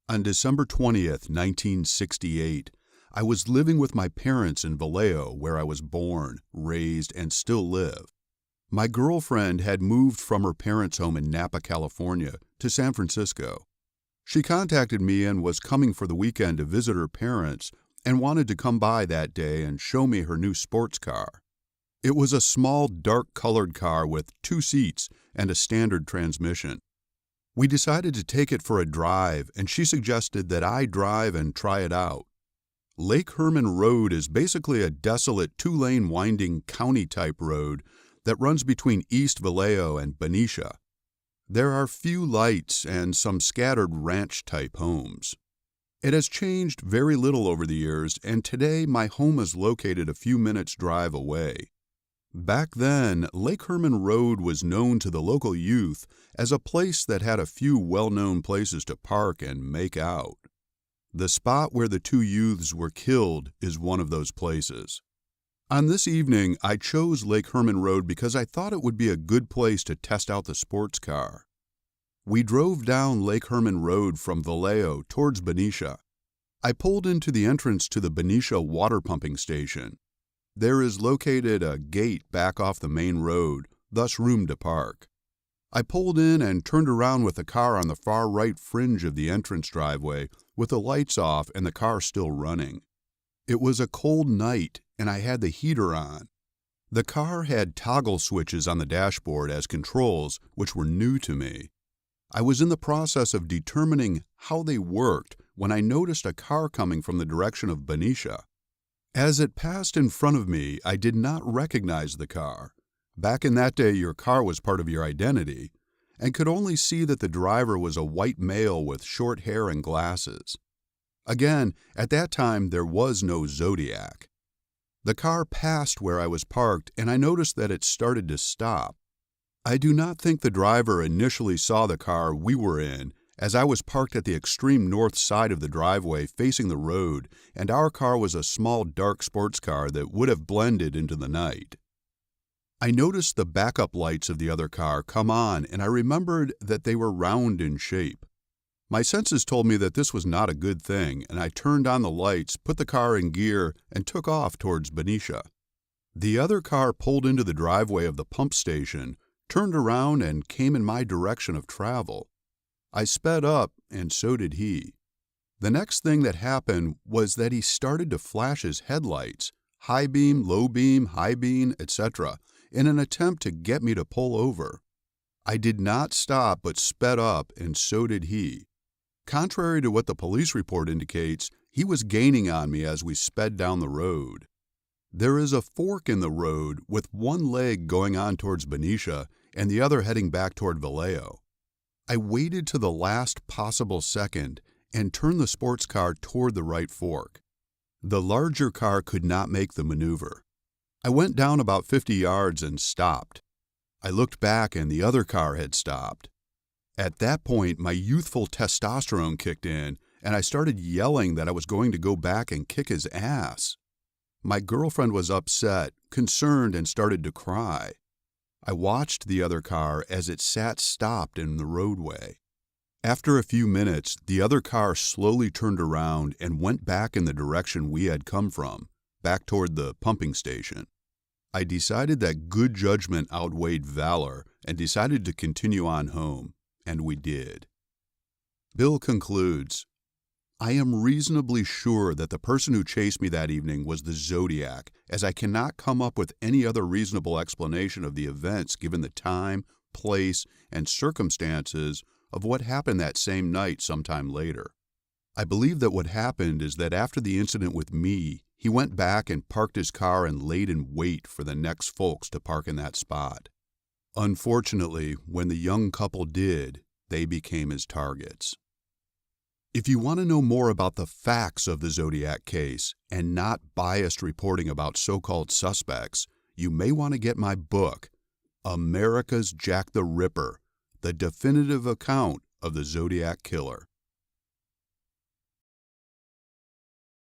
On December 20th, 1968, I was living with my parents in Vallejo, where I was born, raised, and still live. My girlfriend had moved from her parents' home in Napa, California, to San Francisco. She contacted me and was coming for the weekend to visit her parents and wanted to come by that day and show me her new sports car. It was a small, dark-colored car with 2 seats and a standard transmission. We decided to take it for a drive, and she suggested that I drive and try it out. Lake Herman Road is basically a desolate 2-lane winding county-type road that runs between East Vallejo and Benicia. There are few lights and some scattered ranch-type homes. It has changed very little over the years, and today my home is located a few minutes' drive away. Back then, Lake Herman Road was known to the local youth as a place that had a few well-known places to park and make out. The spot where the 2 youths were killed is one of those places. On this evening, I chose Lake Herman Road because I thought it would be a good place to test out the sports car. We drove down Lake Herman Road from Vallejo towards Benicia. I pulled into the entrance to the Benicia water pumping station. There is located a gate back off the main road, thus room to park. I pulled in and turned around with the car on the far right fringe of the entrance driveway with the lights off and the car still running. It was a cold night and I had the heater on. The car had toggle switches on the dashboard as controls, which were new to me. I was in the process of determining how they worked when I noticed a car coming from the direction of Benicia. As it passed in front of me, I did not recognize the car. Back in that day, your car was part of your identity, and could only see that the driver was a white male with short hair and glasses. Again, at that time, there was no Zodiac. The car passed where I was parked, and I noticed that it started to stop. I do not think the driver initially saw the car we were in, as I was parked at the extreme north side of the driveway facing the road, and our car was a small dark sports car that would have blended into the night. I noticed the backup lights of the other car come on, and I remembered that they were round in shape. My senses told me that this was not a good thing, and I turned on the lights, put the car in gear, and took off towards Benicia. The other car pulled into the driveway of the pump station, turned around, and came in my direction of travel. I sped up, and so did he. The next thing that happened was that he started to flash his headlights, high beam, low beam, high beam, etc., in an attempt to get me to pull over. I did not stop but sped up, and so did he. Contrary to what the police report indicates, he was gaining on me as we sped down the road. There is a fork in the road with one leg going on towards Benicia and the other heading back toward Vallejo. I waited to the last possible second and turned the sports car toward the right fork. The larger car could not make the maneuver. I went down about 50 yards and stopped. I looked back and the other car had stopped. At that point, my youthful testosterone kicked in and I started yelling that I was going to go back and kick his ass. My girlfriend was upset, concerned, and started to cry. I watched the other car as it sat stopped in the roadway. After a few minutes, the other car slowly turned around and went back in the direction we had come from, back toward the pumping station. I decided that good judgment outweighed valor and decided to continue on home, and we did. Bill concludes, I am reasonably sure that the person who chased me that evening was the Zodiac, as I cannot come up with any other reasonable explanation of the events given the time, place, and circumstances of what happened that same night sometime later. I believe that what happened is that after the incident with me, he went back and parked his car and laid in wait for the next folks to park in that spot. Unfortunately, when the young couple did, they became his targets. If you want to know more about the facts of the Zodiac case and not biased reporting about so-called suspects, you may want to get my book, America's Jack the Ripper, the definitive account of the Zodiac Killer.